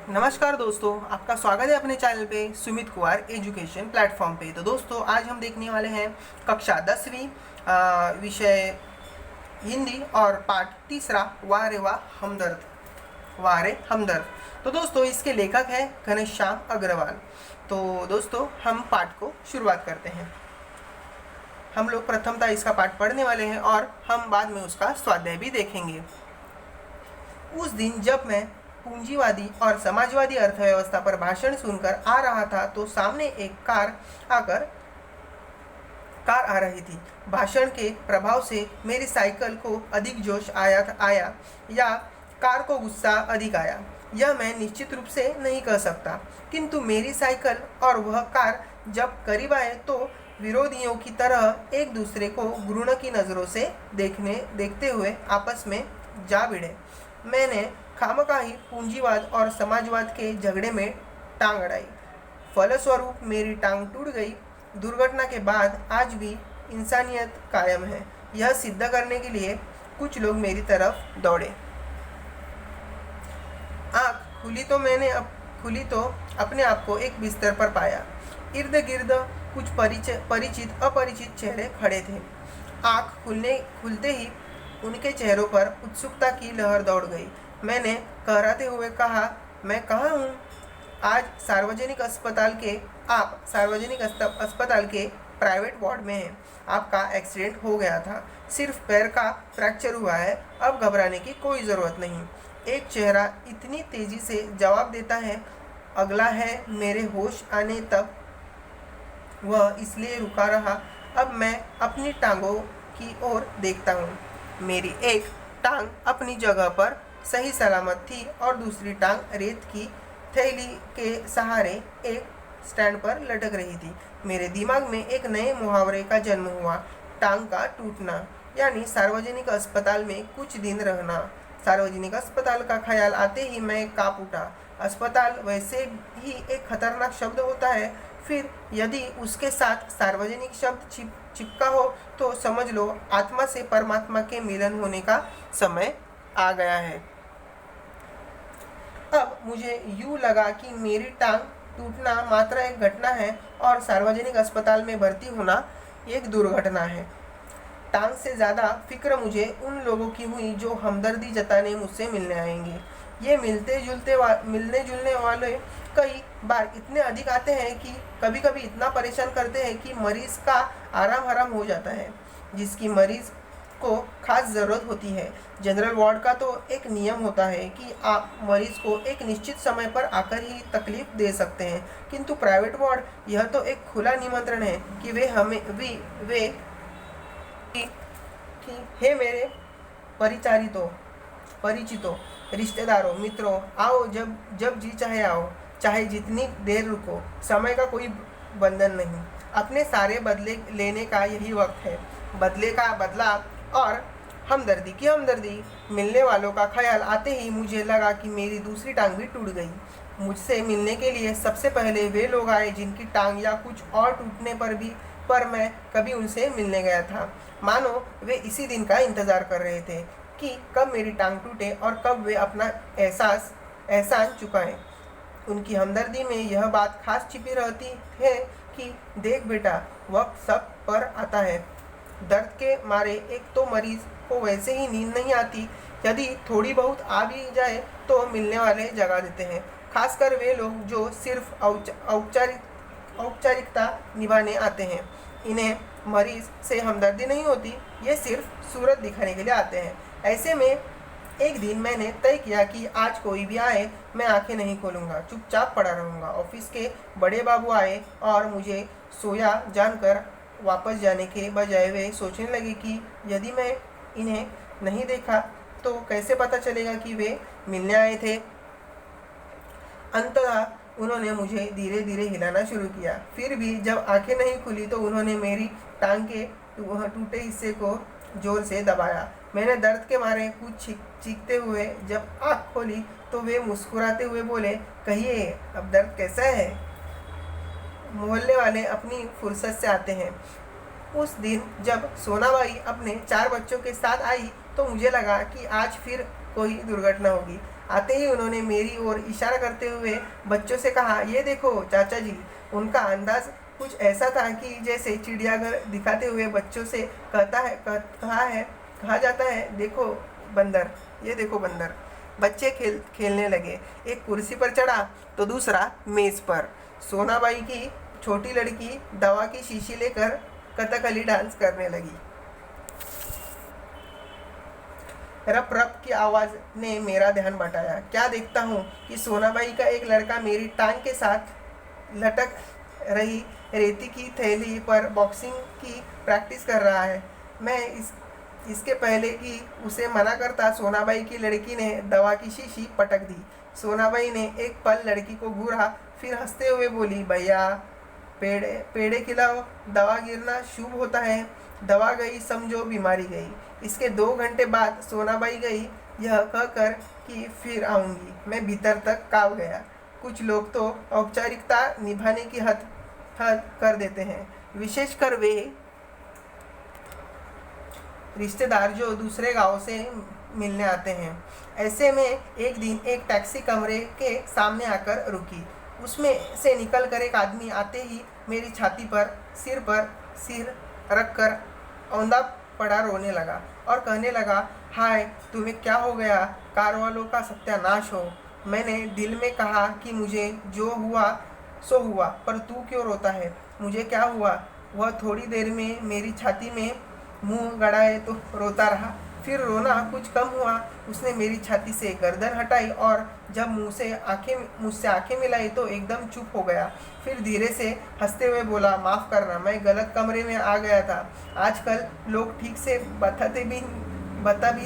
नमस्कार दोस्तों, आपका स्वागत है अपने चैनल पे सुमित कुमार एजुकेशन प्लेटफॉर्म पे। तो दोस्तों, आज हम देखने वाले हैं कक्षा 10वीं विषय हिंदी और पाठ तीसरा वाह रे वाह हमदर्द, वाह रे हमदर्द। तो दोस्तों, इसके लेखक हैं घनश्याम अग्रवाल। तो दोस्तों, हम पाठ को शुरुआत करते हैं। हम लोग प्रथमतः इसका पाठ पढ़ने वाले हैं और हम बाद में उसका स्वाध्याय भी देखेंगे। उस दिन जब मैं पूंजीवादी और समाजवादी अर्थव्यवस्था पर भाषण सुनकर आ रहा था तो सामने एक कार आ रही थी। भाषण के प्रभाव से मेरी साइकिल को अधिक जोश आया या कार को गुस्सा अधिक आया, यह मैं निश्चित रूप से नहीं कह सकता। किंतु मेरी साइकिल और वह कार जब करीब आए तो विरोधियों की तरह एक दूसरे को घृणा की नज़रों से देखते हुए आपस में जा भिड़े। मैंने खामखाही पूंजीवाद और समाजवाद के झगड़े में टांग अड़ाई। फलस्वरूप मेरी टांग टूट गई। दुर्घटना के बाद आज भी इंसानियत कायम है, यह सिद्ध करने के लिए कुछ लोग मेरी तरफ दौड़े। आँख खुली तो अपने आप को एक बिस्तर पर पाया। इर्द गिर्द कुछ परिचित अपरिचित चेहरे खड़े थे। आँख खुलते ही उनके चेहरों पर उत्सुकता की लहर दौड़ गई। मैंने कहराते हुए कहा, मैं कहाँ हूँ? आप सार्वजनिक अस्पताल के प्राइवेट वार्ड में हैं। आपका एक्सीडेंट हो गया था, सिर्फ पैर का फ्रैक्चर हुआ है, अब घबराने की कोई ज़रूरत नहीं। एक चेहरा इतनी तेज़ी से जवाब देता है, अगला है मेरे होश आने तक वह इसलिए रुका रहा। अब मैं अपनी टांगों की ओर देखता हूँ। मेरी एक टांग अपनी जगह पर सही सलामत थी और दूसरी टांग रेत की थैली के सहारे एक स्टैंड पर लटक रही थी। मेरे दिमाग में एक नए मुहावरे का जन्म हुआ, टांग का टूटना, यानी सार्वजनिक अस्पताल में कुछ दिन रहना। सार्वजनिक अस्पताल का ख्याल आते ही मैं काँप उठा। अस्पताल वैसे ही एक खतरनाक शब्द होता है, फिर यदि उसके साथ सार्वजनिक शब्द चिपका हो तो समझ लो आत्मा से परमात्मा के मिलन होने का समय आ गया है। अब मुझे यूँ लगा कि मेरी टांग टूटना मात्र एक घटना है और सार्वजनिक अस्पताल में भर्ती होना एक दुर्घटना है। टांग से ज़्यादा फिक्र मुझे उन लोगों की हुई जो हमदर्दी जताने मुझसे मिलने आएंगे। ये मिलने जुलने वाले कई बार इतने अधिक आते हैं कि कभी कभी इतना परेशान करते हैं कि मरीज़ का आराम हराम हो जाता है, जिसकी मरीज़ को खास ज़रूरत होती है। जनरल वार्ड का तो एक नियम होता है कि आप मरीज़ को एक निश्चित समय पर आकर ही तकलीफ़ दे सकते हैं, किंतु प्राइवेट वार्ड यह तो एक खुला निमंत्रण है कि हे मेरे परिचितों, रिश्तेदारों, मित्रों, आओ जब जी चाहे आओ, चाहे जितनी देर रुको, समय का कोई बंधन नहीं। अपने सारे बदले लेने का यही वक्त है। बदले का बदला और हमदर्दी की हमदर्दी। मिलने वालों का ख्याल आते ही मुझे लगा कि मेरी दूसरी टांग भी टूट गई। मुझसे मिलने के लिए सबसे पहले वे लोग आए जिनकी टांग या कुछ और टूटने पर मैं कभी उनसे मिलने गया था। मानो वे इसी दिन का इंतज़ार कर रहे थे कि कब मेरी टांग टूटे और कब वे अपना एहसान चुकाएं। उनकी हमदर्दी में यह बात खास छिपी रहती है कि देख बेटा, वक्त सब पर आता है। दर्द के मारे एक तो मरीज़ को वैसे ही नींद नहीं आती, यदि थोड़ी बहुत आ भी जाए तो मिलने वाले जगा देते हैं। खासकर वे लोग जो सिर्फ औपचारिकता निभाने आते हैं। इन्हें मरीज़ से हमदर्दी नहीं होती, ये सिर्फ सूरत दिखाने के लिए आते हैं। ऐसे में एक दिन मैंने तय किया कि आज कोई भी आए मैं आंखें नहीं खोलूँगा, चुपचाप पड़ा रहूँगा। ऑफिस के बड़े बाबू आए और मुझे सोया जानकर वापस जाने के बजाय वे सोचने लगे कि यदि मैं इन्हें नहीं देखा तो कैसे पता चलेगा कि वे मिलने आए थे। अंततः उन्होंने मुझे धीरे धीरे हिलाना शुरू किया। फिर भी जब आंखें नहीं खुली तो उन्होंने मेरी टांग के टूटे हिस्से को जोर से दबाया। मैंने दर्द के मारे कुछ चीखते हुए जब आँख खोली तो वे मुस्कुराते हुए बोले, कहिए अब दर्द कैसा है? मोहल्ले वाले अपनी फुर्सत से आते हैं। उस दिन जब सोनाबाई अपने 4 बच्चों के साथ आई तो मुझे लगा कि आज फिर कोई दुर्घटना होगी। आते ही उन्होंने मेरी ओर इशारा करते हुए बच्चों से कहा, ये देखो चाचा जी। उनका अंदाज कुछ ऐसा था कि जैसे चिड़ियाघर दिखाते हुए बच्चों से कहा जाता है, देखो बंदर, ये देखो बंदर। बच्चे खेलने लगे। एक कुर्सी पर चढ़ा तो दूसरा मेज पर। सोनाबाई की छोटी लड़की दवा की शीशी लेकर कथकली डांस करने लगी। रप रप की आवाज़ ने मेरा ध्यान बटाया। क्या देखता हूँ कि सोनाबाई का एक लड़का मेरी टांग के साथ लटक रही रेती की थैली पर बॉक्सिंग की प्रैक्टिस कर रहा है। मैं इसके पहले कि उसे मना करता, सोनाबाई की लड़की ने दवा की शीशी पटक दी। सोनाबाई ने एक पल लड़की को घूरा, फिर हंसते हुए बोली, भैया पेड़े खिलाओ, दवा गिरना शुभ होता है। दवा गई समझो बीमारी गई। इसके 2 घंटे बाद सोनाबाई गई, यह कहकर कि फिर आऊँगी। मैं भीतर तक काँप गया। कुछ लोग तो औपचारिकता निभाने की हद कर देते हैं, विशेषकर वे रिश्तेदार जो दूसरे गांव से मिलने आते हैं। ऐसे में एक दिन एक टैक्सी कमरे के सामने आकर रुकी। उसमें से निकल कर एक आदमी आते ही मेरी छाती पर सिर रखकर औंधा पड़ा रोने लगा और कहने लगा, हाय तुम्हें क्या हो गया, कार वालों का सत्यानाश हो। मैंने दिल में कहा कि मुझे जो हुआ सो हुआ, पर तू क्यों रोता है, मुझे क्या हुआ। वह थोड़ी देर में मेरी छाती में मुंह गड़ाए तो रोता रहा, फिर रोना कुछ कम हुआ। उसने मेरी छाती से गर्दन हटाई और जब मुझसे आंखें मिलाई तो एकदम चुप हो गया। फिर धीरे से हंसते हुए बोला, माफ़ करना, मैं गलत कमरे में आ गया था। आजकल लोग ठीक से बताते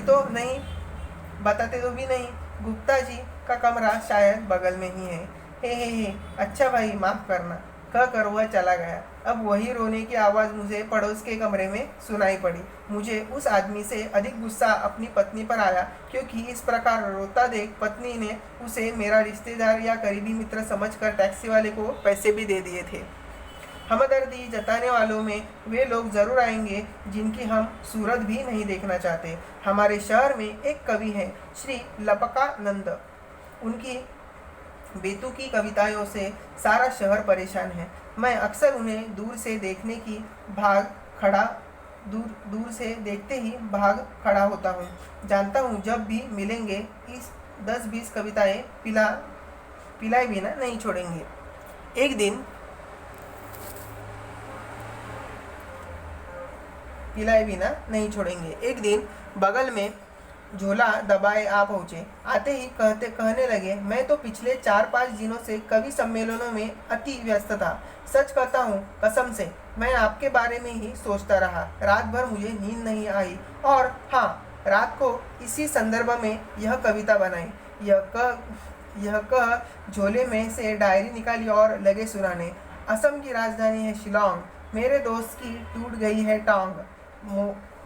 तो भी नहीं। गुप्ता जी का कमरा शायद बगल में ही है। हे, अच्छा भाई माफ़ करना, कहकर वह चला गया। अब वही रोने की आवाज़ मुझे पड़ोस के कमरे में सुनाई पड़ी। मुझे उस आदमी से अधिक गुस्सा अपनी पत्नी पर आया, क्योंकि इस प्रकार रोता देख पत्नी ने उसे मेरा रिश्तेदार या करीबी मित्र समझकर टैक्सी वाले को पैसे भी दे दिए थे। हमदर्दी जताने वालों में वे लोग ज़रूर आएंगे जिनकी हम सूरत भी नहीं देखना चाहते। हमारे शहर में एक कवि हैं, श्री लपकानंद। उनकी बेतुकी कविताओं से सारा शहर परेशान है। मैं अक्सर उन्हें दूर से देखते ही भाग खड़ा होता हूँ। जानता हूँ जब भी मिलेंगे इस 10-20 कविताएं पिलाए बिना नहीं छोड़ेंगे। एक दिन बगल में झोला दबाए आ पहुँचे। आते ही कहने लगे, मैं तो पिछले 4-5 दिनों से कवि सम्मेलनों में अति व्यस्त था। सच कहता हूँ, कसम से मैं आपके बारे में ही सोचता रहा। रात भर मुझे नींद नहीं आई और हाँ, रात को इसी संदर्भ में यह कविता बनाई। यह कह झोले में से डायरी निकाली और लगे सुनाने। असम की राजधानी है शिलोंग। मेरे दोस्त की टूट गई है टांग।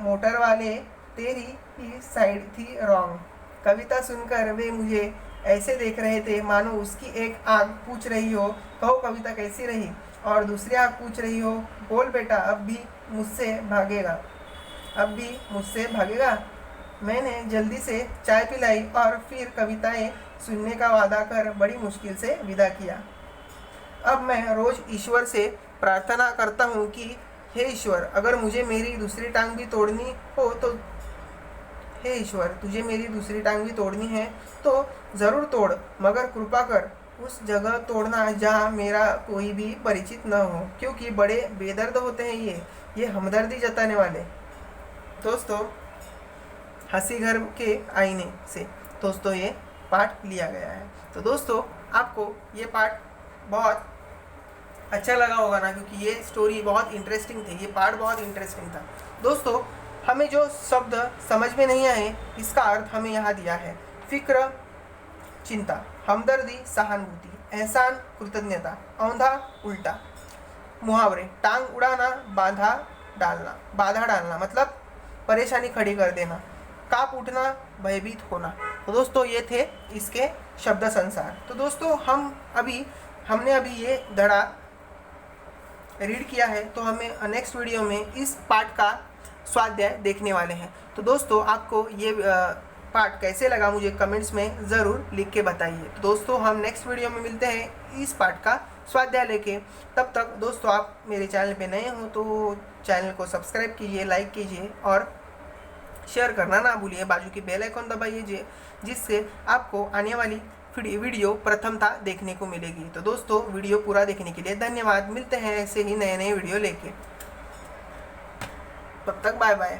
मोटर वाले तेरी ही साइड थी रॉन्ग। कविता सुनकर वे मुझे ऐसे देख रहे थे मानो उसकी एक आँख पूछ रही हो, कहो कविता कैसी रही, और दूसरी आँख पूछ रही हो, बोल बेटा अब भी मुझसे भागेगा। मैंने जल्दी से चाय पिलाई और फिर कविताएं सुनने का वादा कर बड़ी मुश्किल से विदा किया। अब मैं रोज़ ईश्वर से प्रार्थना करता हूँ कि हे ईश्वर, अगर मुझे मेरी दूसरी टांग भी तोड़नी हो तो हे ईश्वर, तुझे मेरी दूसरी टांग भी तोड़नी है तो ज़रूर तोड़, मगर कृपा कर उस जगह तोड़ना जहाँ मेरा कोई भी परिचित न हो, क्योंकि बड़े बेदर्द होते हैं ये हमदर्दी जताने वाले। दोस्तों, हंसी घर के आईने से दोस्तों ये पाठ लिया गया है। तो दोस्तों, आपको ये पाठ बहुत अच्छा लगा होगा ना, क्योंकि ये स्टोरी बहुत इंटरेस्टिंग थी, ये पार्ट बहुत इंटरेस्टिंग था। दोस्तों, हमें जो शब्द समझ में नहीं आए इसका अर्थ हमें यहाँ दिया है। फिक्र चिंता, हमदर्दी सहानुभूति, एहसान कृतज्ञता, औंधा उल्टा। मुहावरे, टांग उड़ाना, बाधा डालना मतलब परेशानी खड़ी कर देना, काँप उठना, भयभीत होना। तो दोस्तों, ये थे इसके शब्द संसार। तो दोस्तों, हमने अभी ये धड़ा रीड किया है, तो हमें नेक्स्ट वीडियो में इस पार्ट का स्वाध्याय देखने वाले हैं। तो दोस्तों, आपको ये पार्ट कैसे लगा मुझे कमेंट्स में ज़रूर लिख के बताइए। तो दोस्तों हम नेक्स्ट वीडियो में मिलते हैं इस पार्ट का स्वाध्याय लेके। तब तक दोस्तों आप मेरे चैनल पे नए हो तो चैनल को सब्सक्राइब कीजिए, लाइक कीजिए और शेयर करना ना भूलिए। बाजू की बेल आइकन दबाइए जिससे आपको आने वाली वीडियो प्रथमता देखने को मिलेगी। तो दोस्तों वीडियो पूरा देखने के लिए धन्यवाद। मिलते हैं ऐसे ही नए नए वीडियो लेके। तब तक बाय बाय।